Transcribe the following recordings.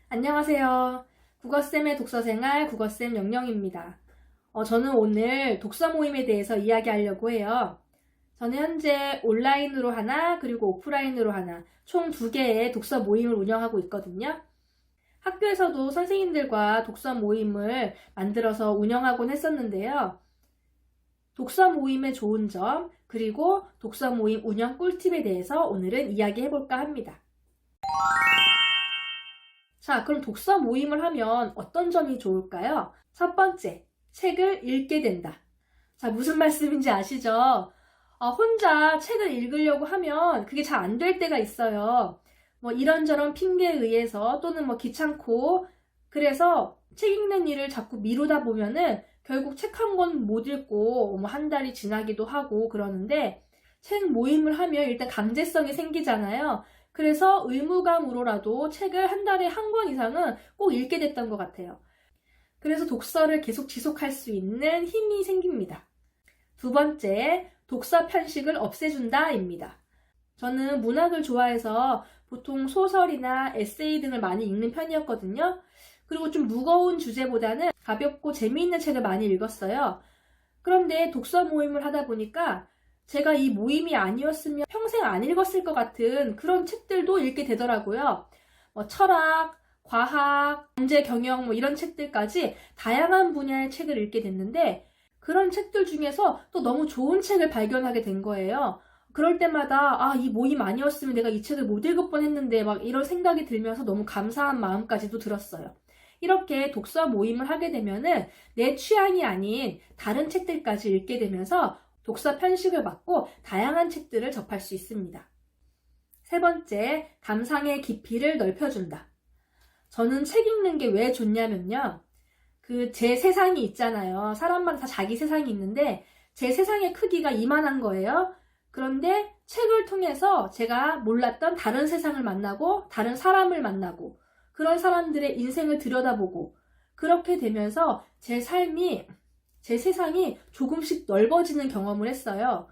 안녕하세요. 국어쌤의 독서생활 국어쌤 영영입니다. 저는 오늘 독서 모임에 대해서 이야기하려고 해요. 저는 현재 온라인으로 하나 그리고 오프라인으로 하나 총 2개의 독서 모임을 운영하고 있거든요. 학교에서도 선생님들과 독서 모임을 만들어서 운영하곤 했었는데요. 독서 모임의 좋은 점 그리고 독서 모임 운영 꿀팁에 대해서 오늘은 이야기해볼까 합니다. 자, 그럼 독서 모임을 하면 어떤 점이 좋을까요? 첫 번째, 책을 읽게 된다. 자, 무슨 말씀인지 아시죠? 혼자 책을 읽으려고 하면 그게 잘 안 될 때가 있어요. 이런저런 핑계에 의해서 또는 귀찮고 그래서 책 읽는 일을 자꾸 미루다 보면은 결국 책 한 권 못 읽고 한 달이 지나기도 하고 그러는데 책 모임을 하면 일단 강제성이 생기잖아요. 그래서 의무감으로라도 책을 한 달에 한 권 이상은 꼭 읽게 됐던 것 같아요. 그래서 독서를 계속 지속할 수 있는 힘이 생깁니다. 두 번째, 독서 편식을 없애준다입니다. 저는 문학을 좋아해서 보통 소설이나 에세이 등을 많이 읽는 편이었거든요. 그리고 좀 무거운 주제보다는 가볍고 재미있는 책을 많이 읽었어요. 그런데 독서 모임을 하다 보니까 제가 이 모임이 아니었으면 평생 안 읽었을 것 같은 그런 책들도 읽게 되더라고요. 철학, 과학, 경제, 경영 이런 책들까지 다양한 분야의 책을 읽게 됐는데 그런 책들 중에서 또 너무 좋은 책을 발견하게 된 거예요. 그럴 때마다 이 모임 아니었으면 내가 이 책을 못 읽을 뻔했는데 이런 생각이 들면서 너무 감사한 마음까지도 들었어요. 이렇게 독서 모임을 하게 되면은 내 취향이 아닌 다른 책들까지 읽게 되면서 독서 편식을 막고 다양한 책들을 접할 수 있습니다. 세 번째, 감상의 깊이를 넓혀준다. 저는 책 읽는 게 왜 좋냐면요. 제 세상이 있잖아요. 사람마다 다 자기 세상이 있는데 제 세상의 크기가 이만한 거예요. 그런데 책을 통해서 제가 몰랐던 다른 세상을 만나고 다른 사람을 만나고 그런 사람들의 인생을 들여다보고 그렇게 되면서 제 세상이 조금씩 넓어지는 경험을 했어요.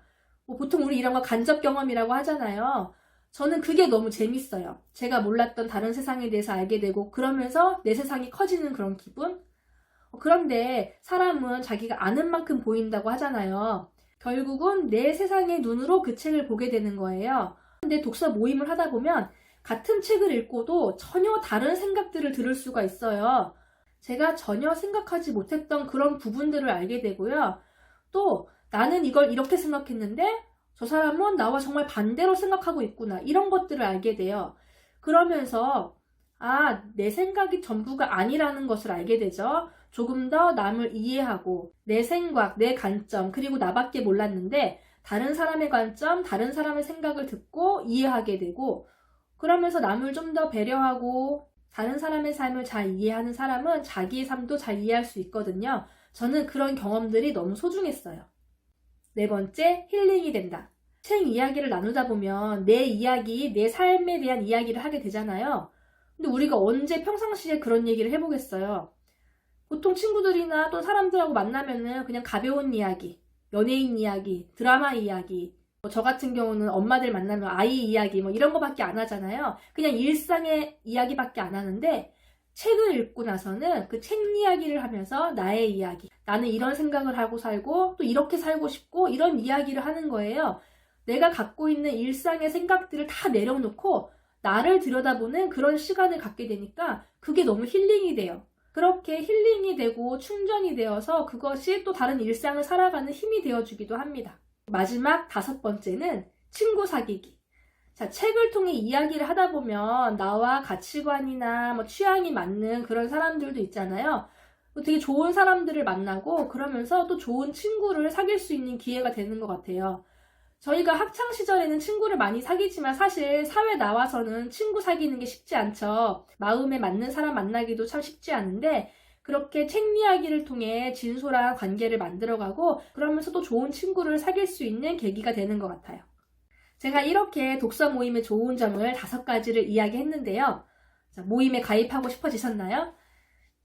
보통 우리 이런 거 간접 경험이라고 하잖아요. 저는 그게 너무 재밌어요. 제가 몰랐던 다른 세상에 대해서 알게 되고 그러면서 내 세상이 커지는 그런 기분? 그런데 사람은 자기가 아는 만큼 보인다고 하잖아요. 결국은 내 세상의 눈으로 그 책을 보게 되는 거예요. 근데 독서 모임을 하다 보면 같은 책을 읽고도 전혀 다른 생각들을 들을 수가 있어요. 제가 전혀 생각하지 못했던 그런 부분들을 알게 되고요. 또 나는 이걸 이렇게 생각했는데 저 사람은 나와 정말 반대로 생각하고 있구나. 이런 것들을 알게 돼요. 그러면서 내 생각이 전부가 아니라는 것을 알게 되죠. 조금 더 남을 이해하고 내 생각, 내 관점, 그리고 나밖에 몰랐는데 다른 사람의 관점, 다른 사람의 생각을 듣고 이해하게 되고 그러면서 남을 좀 더 배려하고 다른 사람의 삶을 잘 이해하는 사람은 자기의 삶도 잘 이해할 수 있거든요. 저는 그런 경험들이 너무 소중했어요. 네 번째, 힐링이 된다. 책 이야기를 나누다 보면 내 이야기, 내 삶에 대한 이야기를 하게 되잖아요. 근데 우리가 언제 평상시에 그런 얘기를 해보겠어요? 보통 친구들이나 또 사람들하고 만나면은 그냥 가벼운 이야기, 연예인 이야기, 드라마 이야기, 저 같은 경우는 엄마들 만나면 아이 이야기 이런 거밖에 안 하잖아요. 그냥 일상의 이야기밖에 안 하는데 책을 읽고 나서는 그 책 이야기를 하면서 나의 이야기, 나는 이런 생각을 하고 살고 또 이렇게 살고 싶고 이런 이야기를 하는 거예요. 내가 갖고 있는 일상의 생각들을 다 내려놓고 나를 들여다보는 그런 시간을 갖게 되니까 그게 너무 힐링이 돼요. 그렇게 힐링이 되고 충전이 되어서 그것이 또 다른 일상을 살아가는 힘이 되어주기도 합니다. 마지막 5번째는 친구 사귀기. 자, 책을 통해 이야기를 하다 보면 나와 가치관이나 취향이 맞는 그런 사람들도 있잖아요. 되게 좋은 사람들을 만나고 그러면서 또 좋은 친구를 사귈 수 있는 기회가 되는 것 같아요. 저희가 학창시절에는 친구를 많이 사귀지만 사실 사회 나와서는 친구 사귀는 게 쉽지 않죠. 마음에 맞는 사람 만나기도 참 쉽지 않은데 그렇게 책 이야기를 통해 진솔한 관계를 만들어가고 그러면서 또 좋은 친구를 사귈 수 있는 계기가 되는 것 같아요. 제가 이렇게 독서 모임의 좋은 점을 5가지를 이야기했는데요. 자, 모임에 가입하고 싶어지셨나요?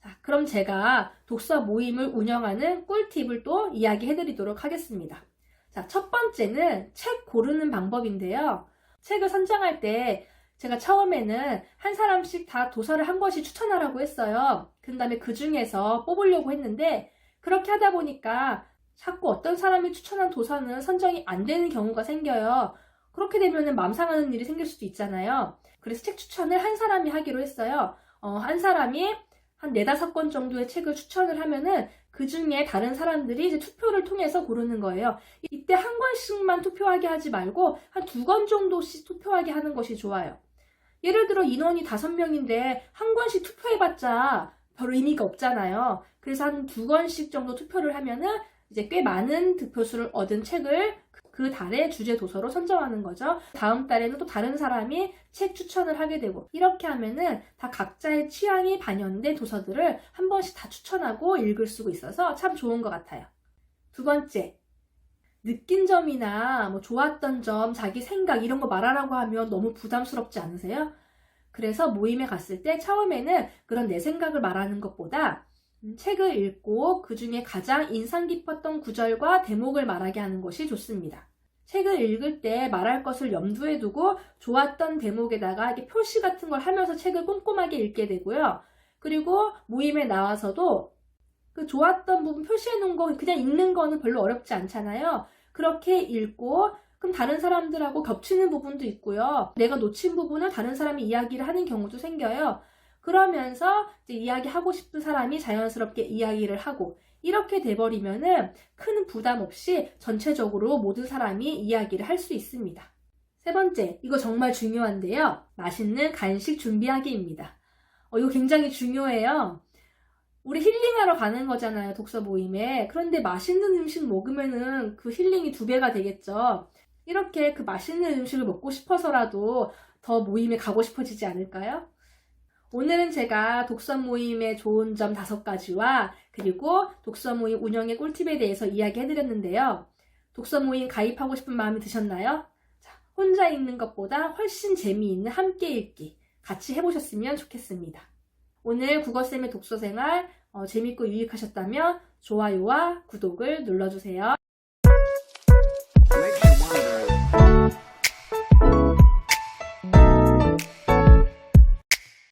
자, 그럼 제가 독서 모임을 운영하는 꿀팁을 또 이야기해드리도록 하겠습니다. 자, 첫 번째는 책 고르는 방법인데요. 책을 선정할 때 제가 처음에는 한 사람씩 다 도서를 한 권씩 추천하라고 했어요. 그 다음에 그 중에서 뽑으려고 했는데 그렇게 하다 보니까 자꾸 어떤 사람이 추천한 도서는 선정이 안 되는 경우가 생겨요. 그렇게 되면 마음 상하는 일이 생길 수도 있잖아요. 그래서 책 추천을 한 사람이 하기로 했어요. 한 사람이 한 4-5권 정도의 책을 추천을 하면은 그 중에 다른 사람들이 이제 투표를 통해서 고르는 거예요. 이때 한 권씩만 투표하게 하지 말고 한 2권 정도씩 투표하게 하는 것이 좋아요. 예를 들어 인원이 5명인데 한 권씩 투표해봤자 별 의미가 없잖아요. 그래서 한 2권씩 정도 투표를 하면은 이제 꽤 많은 득표수를 얻은 책을 그 달의 주제 도서로 선정하는 거죠. 다음 달에는 또 다른 사람이 책 추천을 하게 되고 이렇게 하면은 다 각자의 취향이 반영된 도서들을 한 번씩 다 추천하고 읽을 수 있어서 참 좋은 것 같아요. 2번째, 느낀 점이나 뭐 좋았던 점, 자기 생각 이런 거 말하라고 하면 너무 부담스럽지 않으세요? 그래서 모임에 갔을 때 처음에는 그런 내 생각을 말하는 것보다 책을 읽고 그 중에 가장 인상 깊었던 구절과 대목을 말하게 하는 것이 좋습니다. 책을 읽을 때 말할 것을 염두에 두고 좋았던 대목에다가 이렇게 표시 같은 걸 하면서 책을 꼼꼼하게 읽게 되고요. 그리고 모임에 나와서도 그 좋았던 부분 표시해 놓은 거 그냥 읽는 거는 별로 어렵지 않잖아요. 그렇게 읽고 그럼 다른 사람들하고 겹치는 부분도 있고요. 내가 놓친 부분을 다른 사람이 이야기를 하는 경우도 생겨요. 그러면서 이제 이야기하고 싶은 사람이 자연스럽게 이야기를 하고 이렇게 돼버리면은 큰 부담 없이 전체적으로 모든 사람이 이야기를 할 수 있습니다. 3번째, 이거 정말 중요한데요. 맛있는 간식 준비하기입니다. 이거 굉장히 중요해요. 우리 힐링하러 가는 거잖아요, 독서 모임에. 그런데 맛있는 음식 먹으면은 그 힐링이 2배가 되겠죠. 이렇게 그 맛있는 음식을 먹고 싶어서라도 더 모임에 가고 싶어지지 않을까요? 오늘은 제가 독서 모임의 좋은 점 5가지와 그리고 독서 모임 운영의 꿀팁에 대해서 이야기해드렸는데요. 독서 모임 가입하고 싶은 마음이 드셨나요? 자, 혼자 읽는 것보다 훨씬 재미있는 함께 읽기 같이 해보셨으면 좋겠습니다. 오늘 국어쌤의 독서생활 재밌고 유익하셨다면 좋아요와 구독을 눌러주세요.